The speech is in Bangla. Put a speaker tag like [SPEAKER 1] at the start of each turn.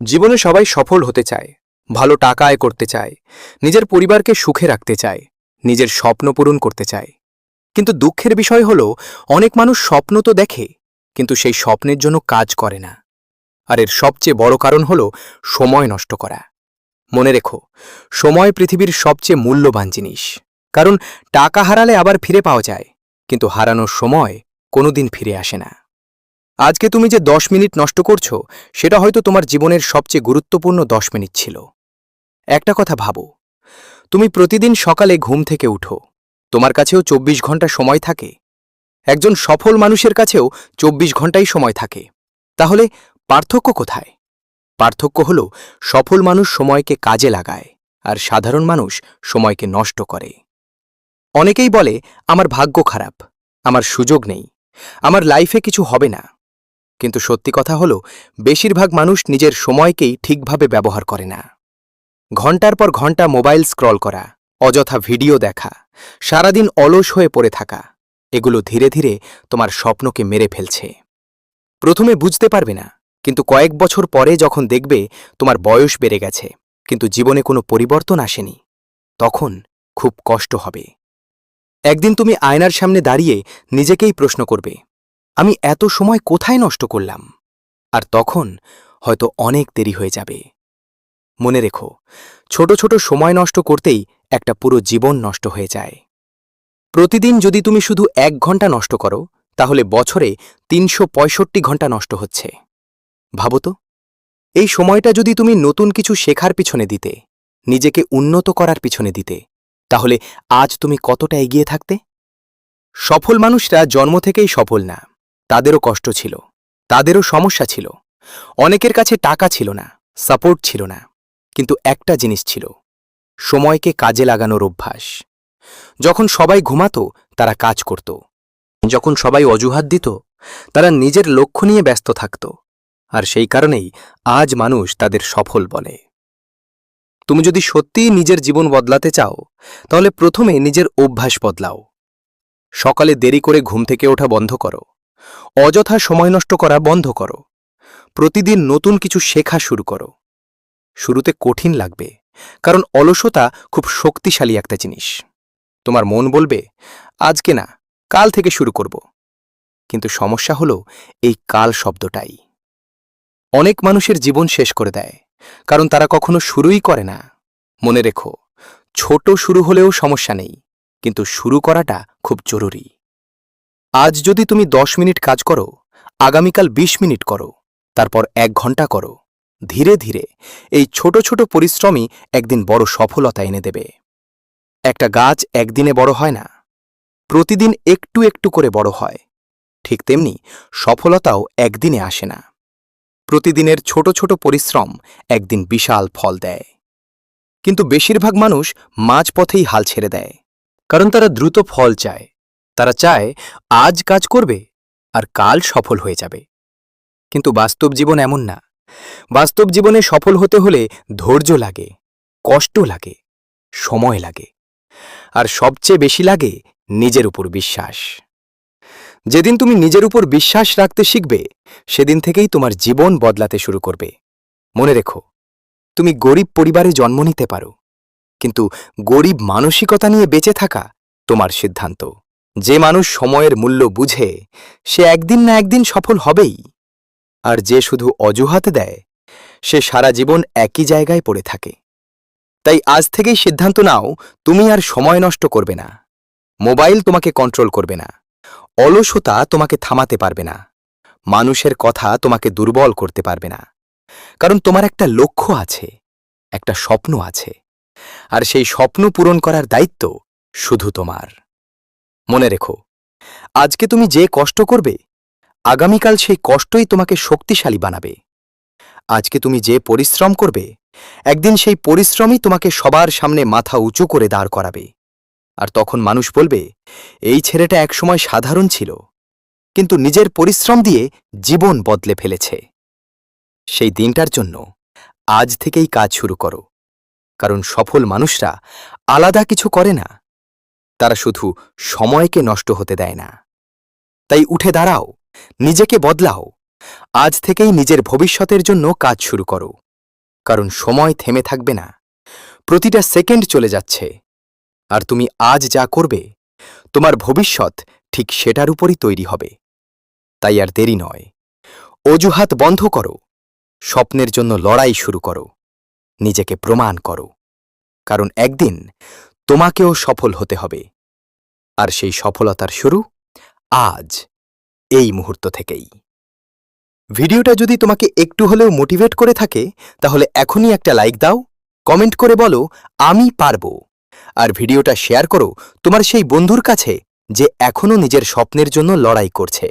[SPEAKER 1] জীবনে সবাই সফল হতে চায়, ভালো টাকা আয় করতে চায়, নিজের পরিবারকে সুখে রাখতে চায়, নিজের স্বপ্ন পূরণ করতে চায়। কিন্তু দুঃখের বিষয় হল অনেক মানুষ স্বপ্ন তো দেখে, কিন্তু সেই স্বপ্নের জন্য কাজ করে না। আর এর সবচেয়ে বড় কারণ হল সময় নষ্ট করা। মনে রেখো, সময় পৃথিবীর সবচেয়ে মূল্যবান জিনিস। কারণ টাকা হারালে আবার ফিরে পাওয়া যায়, কিন্তু হারানোর সময় কোনোদিন ফিরে আসে না। আজকে তুমি যে 10 মিনিট নষ্ট করছো, সেটা হয়তো তোমার জীবনের সবচেয়ে গুরুত্বপূর্ণ 10 মিনিট ছিল। একটা কথা ভাবো, তুমি প্রতিদিন সকালে ঘুম থেকে উঠো, তোমার কাছেও 24 ঘন্টা সময় থাকে। একজন সফল মানুষের কাছেও 24 ঘন্টাই সময় থাকে। তাহলে পার্থক্য কোথায়? পার্থক্য হল সফল মানুষ সময়কে কাজে লাগায়, আর সাধারণ মানুষ সময়কে নষ্ট করে। অনেকেই বলে, আমার ভাগ্য খারাপ, আমার সুযোগ নেই, আমার লাইফে কিছু হবে না। কিন্তু সত্যি কথা হল, বেশিরভাগ মানুষ নিজের সময়কেই ঠিকভাবে ব্যবহার করে না। ঘণ্টার পর ঘণ্টা মোবাইল স্ক্রল করা, অযথা ভিডিও দেখা, সারাদিন অলস হয়ে পড়ে থাকা, এগুলো ধীরে ধীরে তোমার স্বপ্নকে মেরে ফেলছে। প্রথমে বুঝতে পারবে না, কিন্তু কয়েক বছর পরে যখন দেখবে তোমার বয়স বেড়ে গেছে কিন্তু জীবনে কোনো পরিবর্তন আসেনি, তখন খুব কষ্ট হবে। একদিন তুমি আয়নার সামনে দাঁড়িয়ে নিজেকেই প্রশ্ন করবে, আমি এত সময় কোথায় নষ্ট করলাম? আর তখন হয়তো অনেক দেরি হয়ে যাবে। মনে রেখো, ছোট ছোট সময় নষ্ট করতেই একটা পুরো জীবন নষ্ট হয়ে যায়। প্রতিদিন যদি তুমি শুধু 1 ঘন্টা নষ্ট করো, তাহলে বছরে 365 ঘন্টা নষ্ট হচ্ছে। ভাবো তো, এই সময়টা যদি তুমি নতুন কিছু শেখার পিছনে দিতে, নিজেকে উন্নত করার পিছনে দিতে, তাহলে আজ তুমি কতটা এগিয়ে থাকতে? সফল মানুষরা জন্ম থেকেই সফল না, তাদেরও কষ্ট ছিল, তাদেরও সমস্যা ছিল। অনেকের কাছে টাকা ছিল না, সাপোর্ট ছিল না, কিন্তু একটা জিনিস ছিল, সময়কে কাজে লাগানোর অভ্যাস। যখন সবাই ঘুমাতো, তারা কাজ করত। যখন সবাই অজুহাত দিত, তারা নিজের লক্ষ্য নিয়ে ব্যস্ত থাকত। আর সেই কারণেই আজ মানুষ তাদের সফল বলে। তুমি যদি সত্যিই নিজের জীবন বদলাতে চাও, তাহলে প্রথমে নিজের অভ্যাস বদলাও। সকালে দেরি করে ঘুম থেকে ওঠা বন্ধ করো, অযথা সময় নষ্ট করা বন্ধ করো, প্রতিদিন নতুন কিছু শেখা শুরু করো। শুরুতে কঠিন লাগবে, কারণ অলসতা খুব শক্তিশালী একটা জিনিস। তোমার মন বলবে, আজকে না, কাল থেকে শুরু করব। কিন্তু সমস্যা হল এই কাল শব্দটাই। অনেক মানুষের জীবন শেষ করে দেয়, কারণ তারা কখনো শুরুই করে না। মনে রেখো, ছোট শুরু হলেও সমস্যা নেই, কিন্তু শুরু করাটা খুব জরুরি। আজ যদি তুমি 10 মিনিট কাজ করো, আগামীকাল 20 মিনিট করো, তারপর 1 ঘন্টা করো। ধীরে ধীরে এই ছোট ছোট পরিশ্রমই একদিন বড় সফলতা এনে দেবে। একটা গাছ একদিনে বড় হয় না, প্রতিদিন একটু একটু করে বড় হয়। ঠিক তেমনি সফলতাও একদিনে আসে না। প্রতিদিনের ছোট ছোট পরিশ্রম একদিন বিশাল ফল দেয়। কিন্তু বেশিরভাগ মানুষ মাঝপথেই হাল ছেড়ে দেয়, কারণ তারা দ্রুত ফল চায়। তারা চায় আজ কাজ করবে আর কাল সফল হয়ে যাবে। কিন্তু বাস্তব জীবন এমন না। বাস্তব জীবনে সফল হতে হলে ধৈর্য লাগে, কষ্ট লাগে, সময় লাগে, আর সবচেয়ে বেশি লাগে নিজের উপর বিশ্বাস। যেদিন তুমি নিজের উপর বিশ্বাস রাখতে শিখবে, সেদিন থেকেই তোমার জীবন বদলাতে শুরু করবে। মনে রেখো, তুমি গরিব পরিবারে জন্ম নিতে পারো, কিন্তু গরিব মানসিকতা নিয়ে বেঁচে থাকা তোমার সিদ্ধান্ত। যে মানুষ সময়ের মূল্য বুঝে, সে একদিন না একদিন সফল হবেই। আর যে শুধু অজুহাত দেয়, সে সারা জীবন একই জায়গায় পড়ে থাকে। তাই আজ থেকেই সিদ্ধান্ত নাও, তুমি আর সময় নষ্ট করবে না। মোবাইল তোমাকে কন্ট্রোল করবে না, অলসতা তোমাকে থামাতে পারবে না, মানুষের কথা তোমাকে দুর্বল করতে পারবে না। কারণ তোমার একটা লক্ষ্য আছে, একটা স্বপ্ন আছে, আর সেই স্বপ্ন পূরণ করার দায়িত্ব শুধু তোমার। মনে রেখো, আজকে তুমি যে কষ্ট করবে, আগামীকাল সেই কষ্টই তোমাকে শক্তিশালী বানাবে। আজকে তুমি যে পরিশ্রম করবে, একদিন সেই পরিশ্রমই তোমাকে সবার সামনে মাথা উঁচু করে দাঁড় করাবে। আর তখন মানুষ বলবে, এই ছেলেটা একসময় সাধারণ ছিল, কিন্তু নিজের পরিশ্রম দিয়ে জীবন বদলে ফেলেছে। সেই দিনটার জন্য আজ থেকেই কাজ শুরু করো। কারণ সফল মানুষরা আলাদা কিছু করে না, তারা শুধু সময়কে নষ্ট হতে দেয় না। তাই উঠে দাঁড়াও, নিজেকে বদলাও, আজ থেকেই নিজের ভবিষ্যতের জন্য কাজ শুরু করো। কারণ সময় থেমে থাকবে না, প্রতিটা সেকেন্ড চলে যাচ্ছে, আর তুমি আজ যা করবে তোমার ভবিষ্যৎ ঠিক সেটার উপরই তৈরি হবে। তাই আর দেরি নয়, অজুহাত বন্ধ করো, স্বপ্নের জন্য লড়াই শুরু করো, নিজেকে প্রমাণ করো, কারণ একদিন তোমাকেও সফল হতে হবে। আর সেই সফলতার শুরু আজ, এই মুহূর্ত থেকেই। ভিডিওটা যদি তোমাকে একটু হলেও মোটিভেট করে থাকে তাহলে এখনই একটা লাইক দাও, কমেন্ট করে বলো আমি পারবো, আর ভিডিওটা শেয়ার করো তোমার সেই বন্ধুর কাছে যে এখনও নিজের স্বপ্নের জন্য লড়াই করছে।